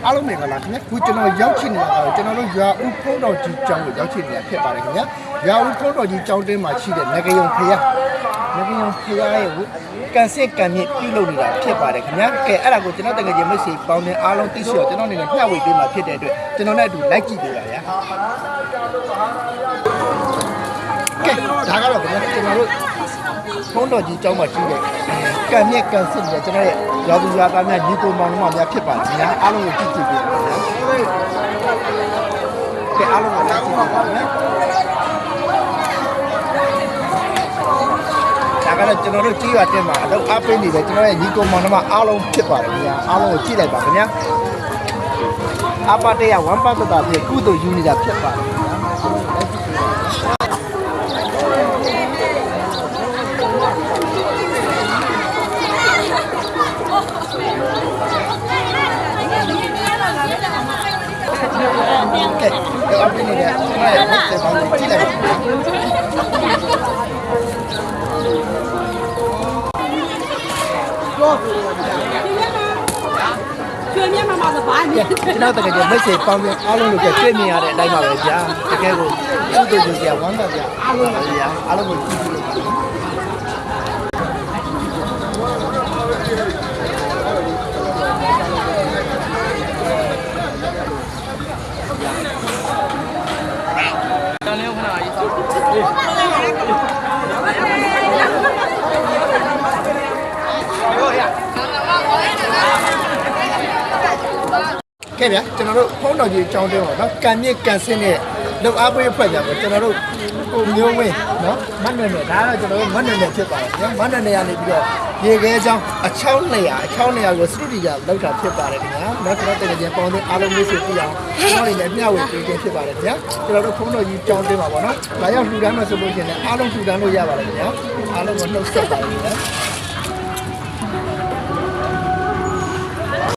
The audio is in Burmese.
အားလုံးမင်္ဂလာခင်ဗျာခုကျွန်တော်ရောက်ချင်နေတာကတော့ကျွန်တော်တို့ရွာဦးဖုံးတော်ကြီးကျောင်းကိုရောက်ချင်နေတာဖြစ်ပါတယ်ခင်ဗျာရွာဦးဖုံးတော်ကြီးကျောင်းတင်းမှာရှိတဲ့ငကယုံဖရားရဲ့ကန်စစ်ကန်မြင့်ပြုလုပ်နေတာဖြစ်ပါတယ်ခင်ဗျာကဲအဲ့ဒါကိုကျွန်တော်တကယ်ကြီးမိတ်ဆွေပေါင်းနေအားလုံးသိရှိတော့ကျွန်တော်အနေနဲ့မျှဝေပေးမှာဖြစ်တဲ့အတွက်ကျွန်တော်နဲ့အတူလိုက်ကြည့်ပေးပါဗျာကဲဒါကတော့ခင်ဗျာကျွန်တော်တို့ဖုံးတော်ကြီးကျောင်းမှာရှိတဲ့ကန်မြင့်ကန်စစ်တွေကျွန်တော်ရဲ့ရွာသူရွာသားများညီကိုမောင်နှမများဖြစ်ပါတယ်ခင်ဗျာအားလုံးကိုကြည့်ကြည့်ပေးပါဗျာကဲအားလုံးကိုကြည့်ကြည့်ပါဗျာဒါကတော့ကျွန်တော်တို့ကြီးရွာတက်မှာအလုပ်အားပေးနေတယ်ကျွန်တော်ရဲ့ညီကိုမောင်နှမအားလုံးဖြစ်ပါတယ်ခင်ဗျာအားလုံးကိုကြည့်လိုက်ပါခင်ဗျာအပတေးရဝမ်ပတ်တာဖြစ်ကုသိုလ်ယူနေတာဖြစ်ပါတယ်ခင်ဗျာအပင်းနေတယ်ကျွန်တော်ရဲ့ဘက်ဆက်ပေါင်းကြည့်လိုက်ပါကျွေးမြတ်မှာပါနေကျွန်တော်တကယ်ကြီးမိတ်ဆွေပေါင်းပြအားလုံးကိုတွေ့မြင်ရတဲ့အတိုင်းပါပဲဗျာတကယ်ကိုသူ့တို့ကြည့်ရဝမ်းသာဗျာအားလုံးပါဗျာအားလုံးကိုကြည့်ကြည့်လို့ခဲ့ဗျာကျွန်တော်တို့ဖုံးတော်ကြီးအကြောင်းတင်းပါနော်ကန်မြင့်ကန်ဆင်းတဲ့လောက်အားပေးဖွဲ့ကြပါကျွန်တော်တို့ကိုမျိုးဝင်းနော်မတ်နယ်နဲ့ဒါကကျွန်တော်တို့မတ်နယ်နဲ့ဖြစ်ပါတယ်နော်မတ်နယ်နဲ့ကနေပြီးတော့ရေခဲချောင်းအချောင်းနေရာကိုစတူဒီယိုလောက်တာဖြစ်ပါတယ်ခင်ဗျာနော်ကျွန်တော်တကယ်ချင်းပေါင်းတဲ့အားလုံးလေးစီပြအောင်ကျွန်တော်တွေလည်းမျှဝေပေးခြင်းဖြစ်ပါတယ်ခင်ဗျာကျွန်တော်တို့ဖုံးတော်ကြီးအကြောင်းတင်းပါပေါ့နော်ဒါရောက်လှူဒန်းမှဆိုလို့ရှိရင်အားလုံးလှူဒန်းလို့ရပါတယ်ခင်ဗျာအားလုံးကိုနှုတ်ဆက်ပါတယ်ခင်ဗျာ